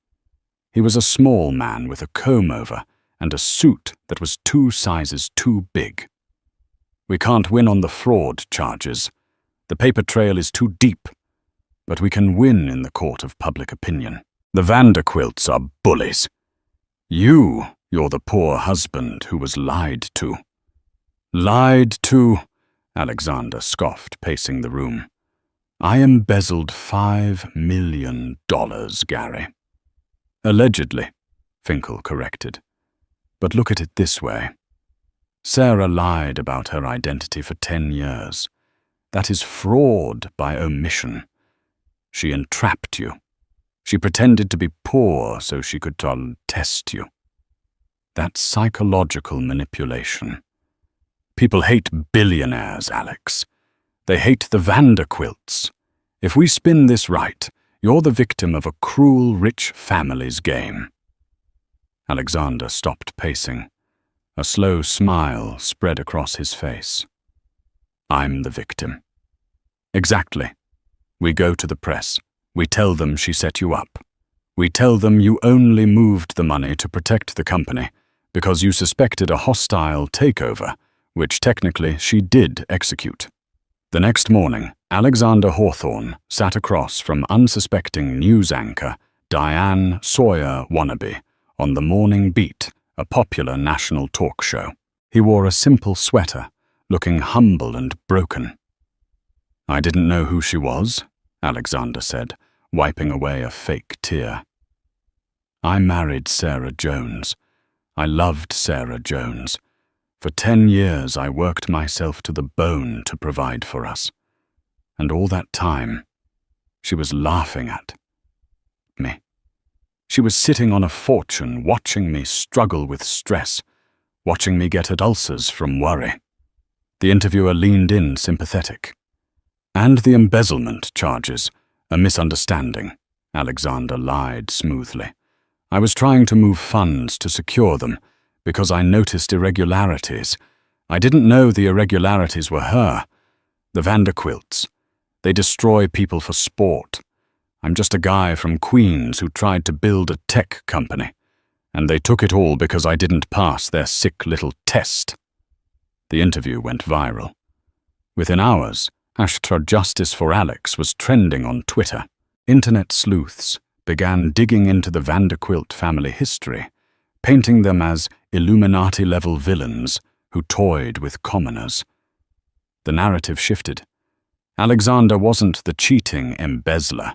He was a small man with a comb-over and a suit that was 2 sizes too big. "We can't win on the fraud charges. The paper trail is too deep. But we can win in the court of public opinion. The Vanderquilts are bullies. You're the poor husband who was lied to." "Lied to?" Alexander scoffed, pacing the room. "I embezzled $5 million, Gary." "Allegedly," Finkel corrected. "But look at it this way. Sarah lied about her identity for 10 years. That is fraud by omission. She entrapped you. She pretended to be poor so she could test you. That's psychological manipulation. People hate billionaires, Alex. They hate the Vanderquilts. If we spin this right, you're the victim of a cruel rich family's game." Alexander stopped pacing. A slow smile spread across his face. "I'm the victim." "Exactly. We go to the press. We tell them she set you up. We tell them you only moved the money to protect the company because you suspected a hostile takeover, which technically she did execute." The next morning, Alexander Hawthorne sat across from unsuspecting news anchor Diane Sawyer Wannabe on the Morning Beat, a popular national talk show. He wore a simple sweater, looking humble and broken. "I didn't know who she was," Alexander said, wiping away a fake tear. "I married Sarah Jones. I loved Sarah Jones. For 10 years I worked myself to the bone to provide for us. And all that time, she was laughing at me. She was sitting on a fortune, watching me struggle with stress, watching me get ulcers from worry." The interviewer leaned in, sympathetic. "And the embezzlement charges, a misunderstanding," Alexander lied smoothly. "I was trying to move funds to secure them because I noticed irregularities. I didn't know the irregularities were her. The Vanderquilts. They destroy people for sport. I'm just a guy from Queens who tried to build a tech company, and they took it all because I didn't pass their sick little test." The interview went viral. Within hours, #Justice for Alex was trending on Twitter. Internet sleuths, began digging into the Vanderquilt family history, painting them as Illuminati-level villains who toyed with commoners. The narrative shifted. Alexander wasn't the cheating embezzler.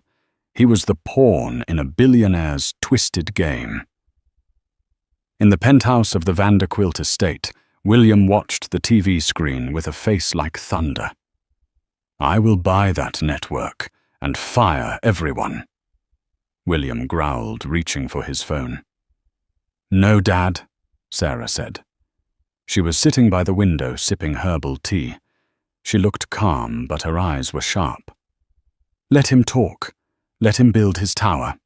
He was the pawn in a billionaire's twisted game. In the penthouse of the Vanderquilt estate, William watched the TV screen with a face like thunder. "I will buy that network and fire everyone," William growled, reaching for his phone. "No, Dad," Sarah said. She was sitting by the window sipping herbal tea. She looked calm, but her eyes were sharp. "Let him talk. Let him build his tower."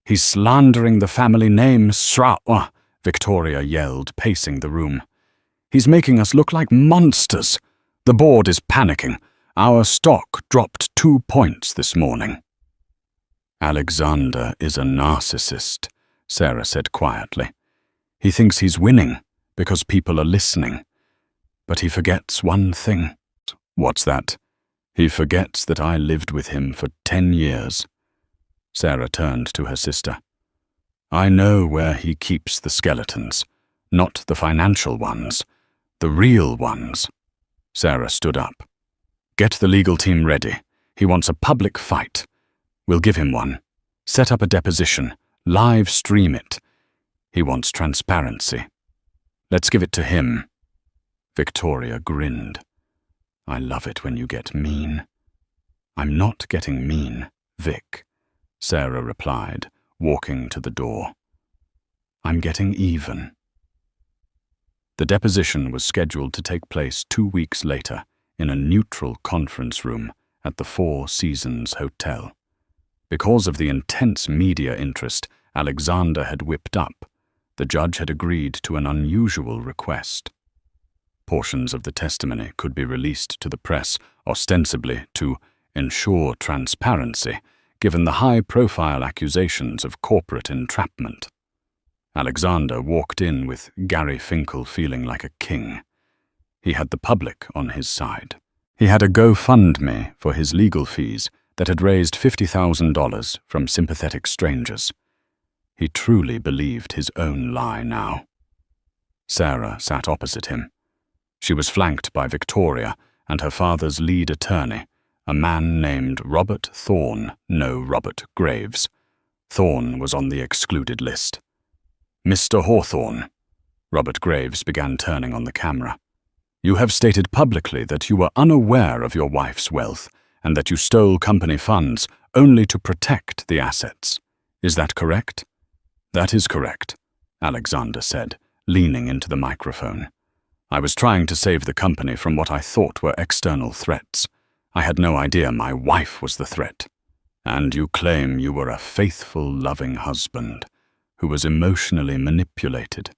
"He's slandering the family name, Victoria yelled, pacing the room. "He's making us look like monsters. The board is panicking. Our stock dropped 2 points this morning." "Alexander is a narcissist," Sarah said quietly. "He thinks he's winning because people are listening. But he forgets one thing." "What's that?" "He forgets that I lived with him for 10 years. Sarah turned to her sister. "I know where he keeps the skeletons, not the financial ones, the real ones." Sarah stood up. "Get the legal team ready. He wants a public fight. We'll give him one. Set up a deposition. Live stream it. He wants transparency. Let's give it to him." Victoria grinned. "I love it when you get mean." "I'm not getting mean, Vic," Sarah replied, walking to the door. "I'm getting even." The deposition was scheduled to take place 2 weeks later in a neutral conference room at the Four Seasons Hotel. Because of the intense media interest Alexander had whipped up, the judge had agreed to an unusual request. Portions of the testimony could be released to the press, ostensibly to ensure transparency, given the high-profile accusations of corporate entrapment. Alexander walked in with Gary Finkel feeling like a king. He had the public on his side. He had a GoFundMe for his legal fees that had raised $50,000 from sympathetic strangers. He truly believed his own lie now. Sarah sat opposite him. She was flanked by Victoria and her father's lead attorney, a man named Robert Thorne, no Robert Graves. Thorne was on the excluded list. "Mr. Hawthorne," Robert Graves began turning on the camera, "you have stated publicly that you were unaware of your wife's wealth and that you stole company funds only to protect the assets. Is that correct?" "That is correct," Alexander said, leaning into the microphone. "I was trying to save the company from what I thought were external threats. I had no idea my wife was the threat. And you claim you were a faithful, loving husband who was emotionally manipulated."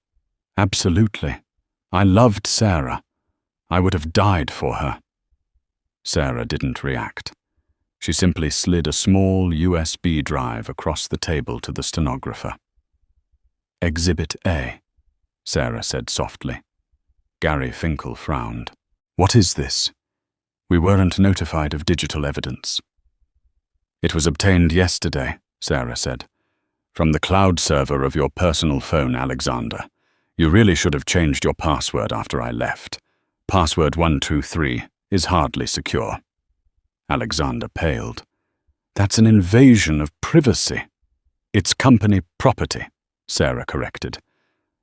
"Absolutely. I loved Sarah. I would have died for her." Sarah didn't react. She simply slid a small USB drive across the table to the stenographer. "Exhibit A," Sarah said softly. Gary Finkel frowned. "What is this? We weren't notified of digital evidence." "It was obtained yesterday," Sarah said, "from the cloud server of your personal phone, Alexander. You really should have changed your password after I left. Password 123 is hardly secure." Alexander paled. "That's an invasion of privacy." "It's company property," Sarah corrected.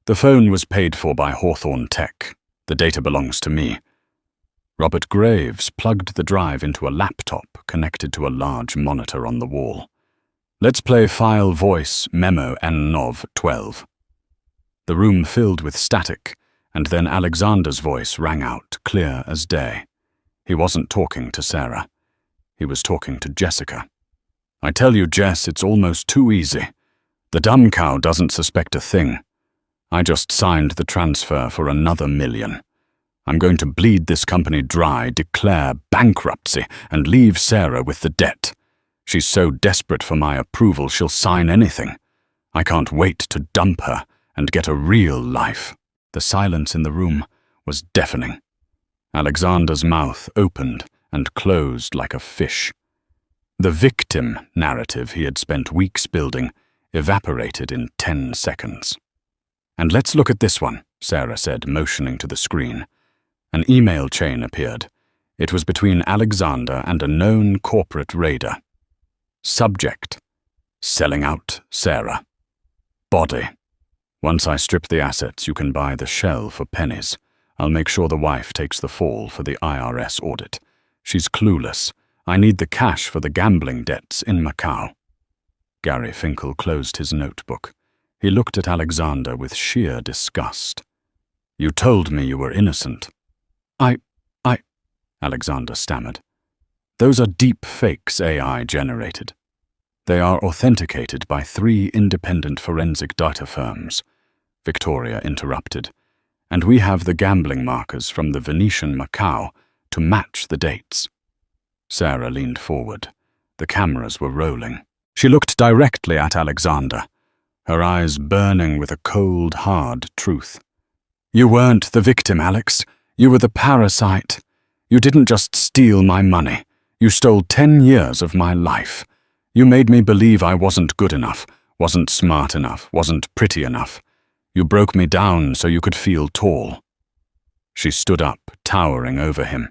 "The phone was paid for by Hawthorne Tech. The data belongs to me." Robert Graves plugged the drive into a laptop connected to a large monitor on the wall. "Let's play file voice memo NNOV 12. The room filled with static, and then Alexander's voice rang out, clear as day. He wasn't talking to Sarah. He was talking to Jessica. "I tell you, Jess, it's almost too easy. The dumb cow doesn't suspect a thing. I just signed the transfer for another $1 million. I'm going to bleed this company dry, declare bankruptcy, and leave Sarah with the debt. She's so desperate for my approval she'll sign anything. I can't wait to dump her and get a real life." The silence in the room was deafening. Alexander's mouth opened and closed like a fish. The victim narrative he had spent weeks building evaporated in 10 seconds. "And let's look at this one," Sarah said, motioning to the screen. An email chain appeared. It was between Alexander and a known corporate raider. Subject: selling out Sarah. Body: once I strip the assets, you can buy the shell for pennies. I'll make sure the wife takes the fall for the IRS audit. She's clueless. I need the cash for the gambling debts in Macau. Gary Finkel closed his notebook. He looked at Alexander with sheer disgust. "You told me you were innocent." I, Alexander stammered. "Those are deep fakes AI generated. They are authenticated by 3 independent forensic data firms," Victoria interrupted. "And we have the gambling markers from the Venetian Macau to match the dates." Sarah leaned forward. The cameras were rolling. She looked directly at Alexander, her eyes burning with a cold, hard truth. "You weren't the victim, Alex. You were the parasite. You didn't just steal my money. You stole 10 years of my life. You made me believe I wasn't good enough, wasn't smart enough, wasn't pretty enough. You broke me down so you could feel tall." She stood up, towering over him.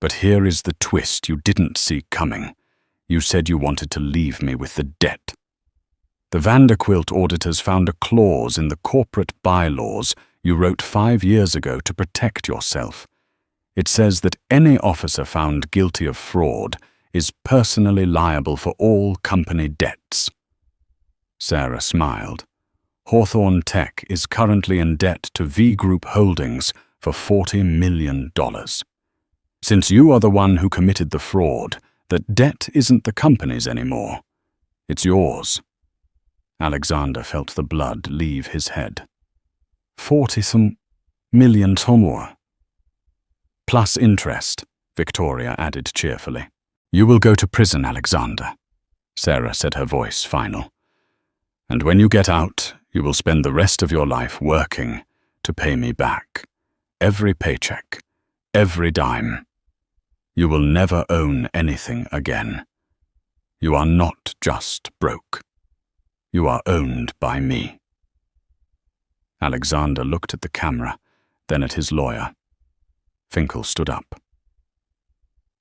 "But here is the twist you didn't see coming. You said you wanted to leave me with the debt. The Vanderquilt auditors found a clause in the corporate bylaws you wrote 5 years ago to protect yourself. It says that any officer found guilty of fraud is personally liable for all company debts." Sarah smiled. "Hawthorne Tech is currently in debt to V Group Holdings for $40 million. Since you are the one who committed the fraud, that debt isn't the company's anymore. It's yours." Alexander felt the blood leave his head. 40 million more. "Plus interest," Victoria added cheerfully. "You will go to prison, Alexander," Sarah said, her voice final. "And when you get out, you will spend the rest of your life working to pay me back. Every paycheck, every dime. You will never own anything again. You are not just broke. You are owned by me." Alexander looked at the camera, then at his lawyer. Finkel stood up.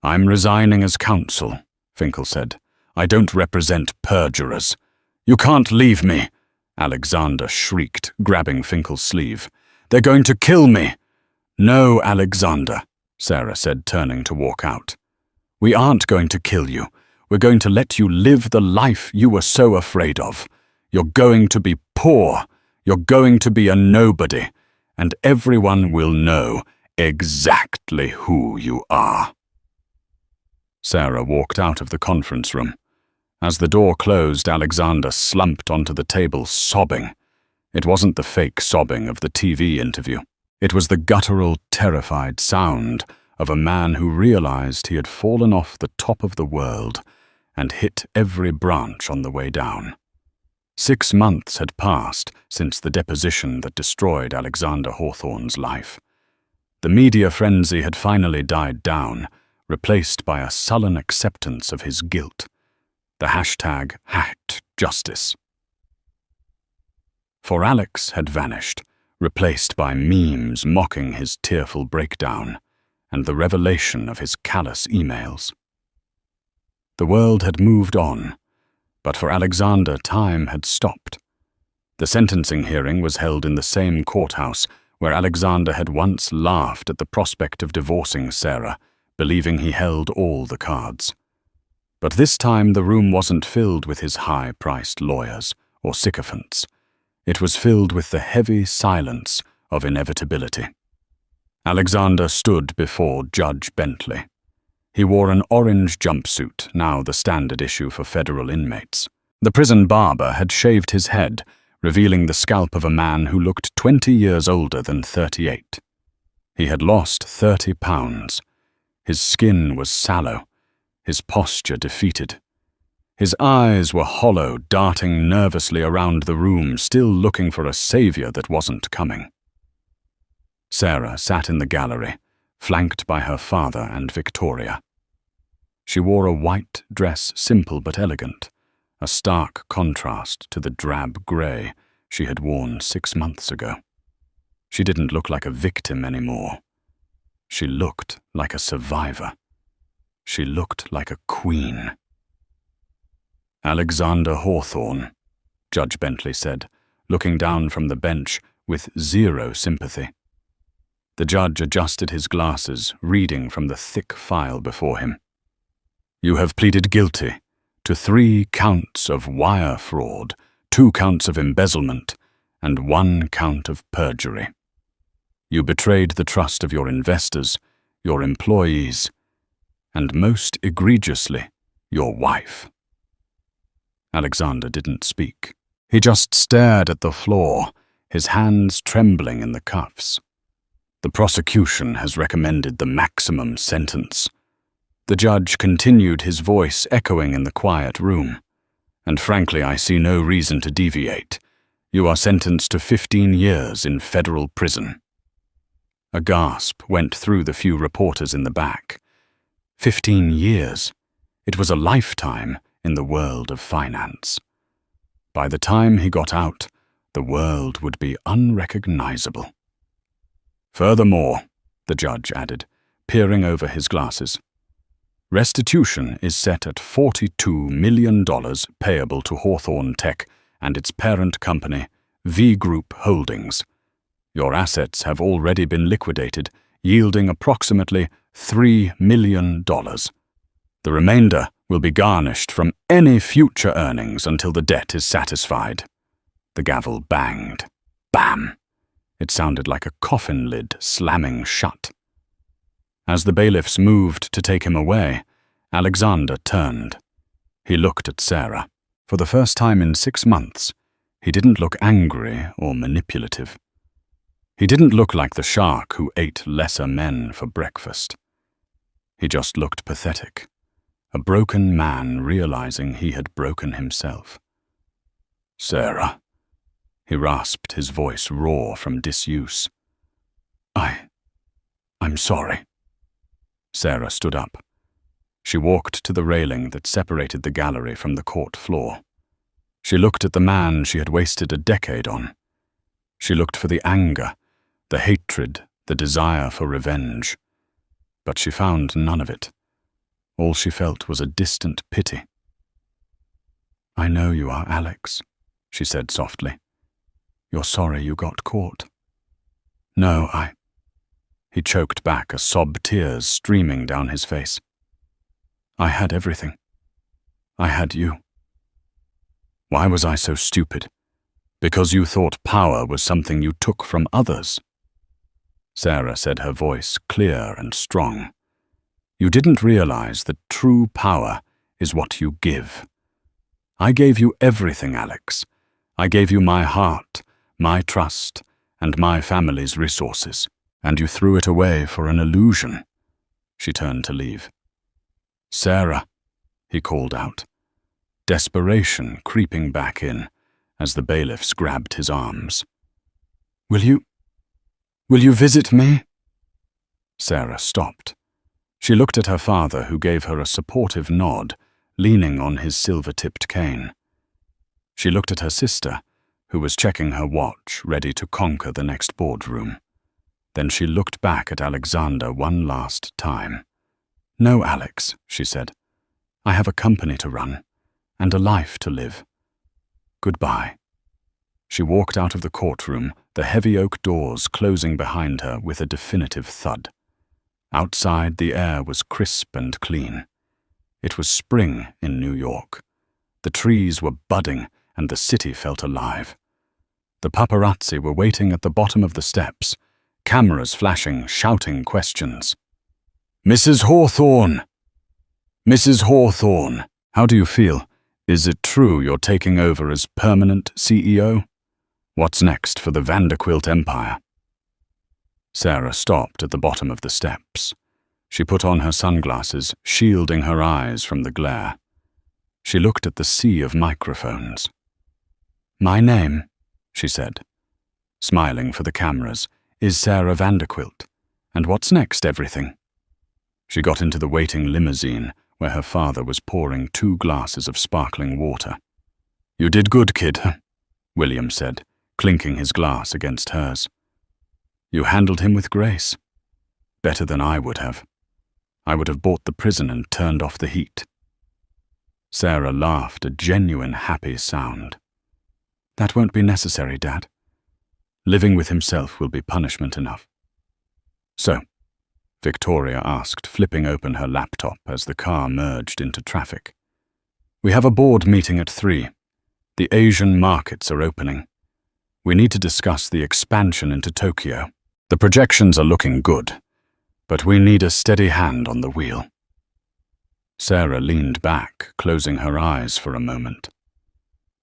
"I'm resigning as counsel," Finkel said. "I don't represent perjurers." "You can't leave me," Alexander shrieked, grabbing Finkel's sleeve. "They're going to kill me." "No, Alexander," Sarah said, turning to walk out. "We aren't going to kill you. We're going to let you live the life you were so afraid of. You're going to be poor. You're going to be a nobody. And everyone will know exactly who you are." Sarah walked out of the conference room. As the door closed, Alexander slumped onto the table, sobbing. It wasn't the fake sobbing of the TV interview. It was the guttural, terrified sound of a man who realized he had fallen off the top of the world and hit every branch on the way down. 6 months had passed since the deposition that destroyed Alexander Hawthorne's life. The media frenzy had finally died down, replaced by a sullen acceptance of his guilt. The hashtag #justice. For Alex had vanished, replaced by memes mocking his tearful breakdown and the revelation of his callous emails. The world had moved on, but for Alexander time had stopped. The sentencing hearing was held in the same courthouse where Alexander had once laughed at the prospect of divorcing Sarah, believing he held all the cards. But this time the room wasn't filled with his high-priced lawyers or sycophants. It was filled with the heavy silence of inevitability. Alexander stood before Judge Bentley. He wore an orange jumpsuit, now the standard issue for federal inmates. The prison barber had shaved his head, revealing the scalp of a man who looked 20 years older than 38. He had lost 30 pounds. His skin was sallow, his posture defeated. His eyes were hollow, darting nervously around the room, still looking for a savior that wasn't coming. Sarah sat in the gallery, flanked by her father and Victoria. She wore a white dress, simple but elegant, a stark contrast to the drab grey she had worn 6 months ago. She didn't look like a victim anymore. She looked like a survivor. She looked like a queen. "Alexander Hawthorne," Judge Bentley said, looking down from the bench with zero sympathy. The judge adjusted his glasses, reading from the thick file before him. "You have pleaded guilty to 3 counts of wire fraud, 2 counts of embezzlement, and 1 count of perjury. You betrayed the trust of your investors, your employees, and most egregiously, your wife." Alexander didn't speak. He just stared at the floor, his hands trembling in the cuffs. "The prosecution has recommended the maximum sentence." The judge continued, his voice echoing in the quiet room. "And frankly, I see no reason to deviate. You are sentenced to 15 years in federal prison." A gasp went through the few reporters in the back. 15 years. It was a lifetime in the world of finance. By the time he got out, the world would be unrecognizable. "Furthermore," the judge added, peering over his glasses, "restitution is set at $42 million payable to Hawthorne Tech and its parent company, V Group Holdings. Your assets have already been liquidated, yielding approximately $3 million. The remainder will be garnished from any future earnings until the debt is satisfied." The gavel banged. Bam! It sounded like a coffin lid slamming shut. As the bailiffs moved to take him away, Alexander turned. He looked at Sarah. For the first time in 6 months, he didn't look angry or manipulative. He didn't look like the shark who ate lesser men for breakfast. He just looked pathetic, a broken man realizing he had broken himself. "Sarah," he rasped, his voice raw from disuse. I'm sorry." Sarah stood up. She walked to the railing that separated the gallery from the court floor. She looked at the man she had wasted a decade on. She looked for the anger, the hatred, the desire for revenge. But she found none of it. All she felt was a distant pity. "I know you are, Alex," she said softly. "You're sorry you got caught." "No, He choked back, a sob, tears streaming down his face. "I had everything. I had you. Why was I so stupid? Because you thought power was something you took from others." Sarah said, her voice clear and strong. "You didn't realize that true power is what you give. I gave you everything, Alex. I gave you my heart, my trust, and my family's resources, and you threw it away for an illusion." She turned to leave. "Sarah," he called out, desperation creeping back in as the bailiffs grabbed his arms. Will you visit me?" Sarah stopped. She looked at her father, who gave her a supportive nod, leaning on his silver-tipped cane. She looked at her sister, who was checking her watch, ready to conquer the next boardroom. Then she looked back at Alexander one last time. "No, Alex," she said. "I have a company to run, and a life to live. Goodbye." She walked out of the courtroom, the heavy oak doors closing behind her with a definitive thud. Outside, the air was crisp and clean. It was spring in New York. The trees were budding, and the city felt alive. The paparazzi were waiting at the bottom of the steps, cameras flashing, shouting questions. "Mrs. Hawthorne! Mrs. Hawthorne, how do you feel? Is it true you're taking over as permanent CEO? What's next for the Vanderquilt Empire?" Sarah stopped at the bottom of the steps. She put on her sunglasses, shielding her eyes from the glare. She looked at the sea of microphones. "My name," she said, smiling for the cameras, "is Sarah Vanderquilt. And what's next, everything?" She got into the waiting limousine where her father was pouring 2 glasses of sparkling water. "You did good, kid," William said, clinking his glass against hers. "You handled him with grace. Better than I would have. I would have bought the prison and turned off the heat." Sarah laughed, a genuine happy sound. "That won't be necessary, Dad. Living with himself will be punishment enough." "So," Victoria asked, flipping open her laptop as the car merged into traffic. "We have a board meeting at 3. The Asian markets are opening. We need to discuss the expansion into Tokyo. The projections are looking good, but we need a steady hand on the wheel." Sarah leaned back, closing her eyes for a moment.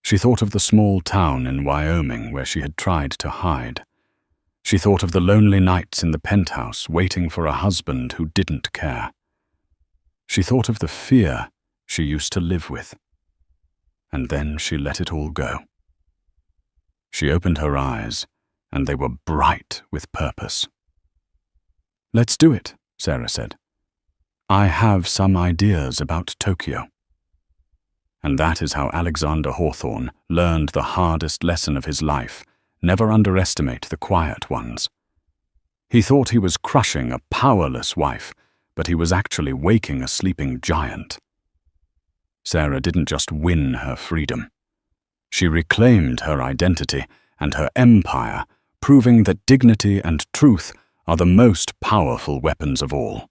She thought of the small town in Wyoming where she had tried to hide. She thought of the lonely nights in the penthouse waiting for a husband who didn't care. She thought of the fear she used to live with. And then she let it all go. She opened her eyes, and they were bright with purpose. "Let's do it," Sarah said. "I have some ideas about Tokyo." And that is how Alexander Hawthorne learned the hardest lesson of his life: never underestimate the quiet ones. He thought he was crushing a powerless wife, but he was actually waking a sleeping giant. Sarah didn't just win her freedom. She reclaimed her identity and her empire, proving that dignity and truth are the most powerful weapons of all.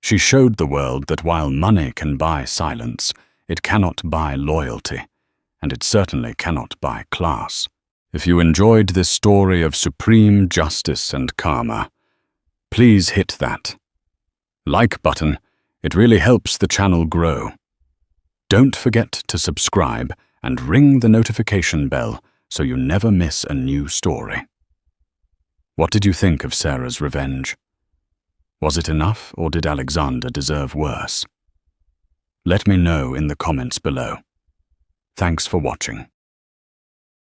She showed the world that while money can buy silence, it cannot buy loyalty, and it certainly cannot buy class. If you enjoyed this story of supreme justice and karma, please hit that like button. It really helps the channel grow. Don't forget to subscribe and ring the notification bell so you never miss a new story. What did you think of Sarah's revenge? Was it enough, or did Alexander deserve worse? Let me know in the comments below. Thanks for watching.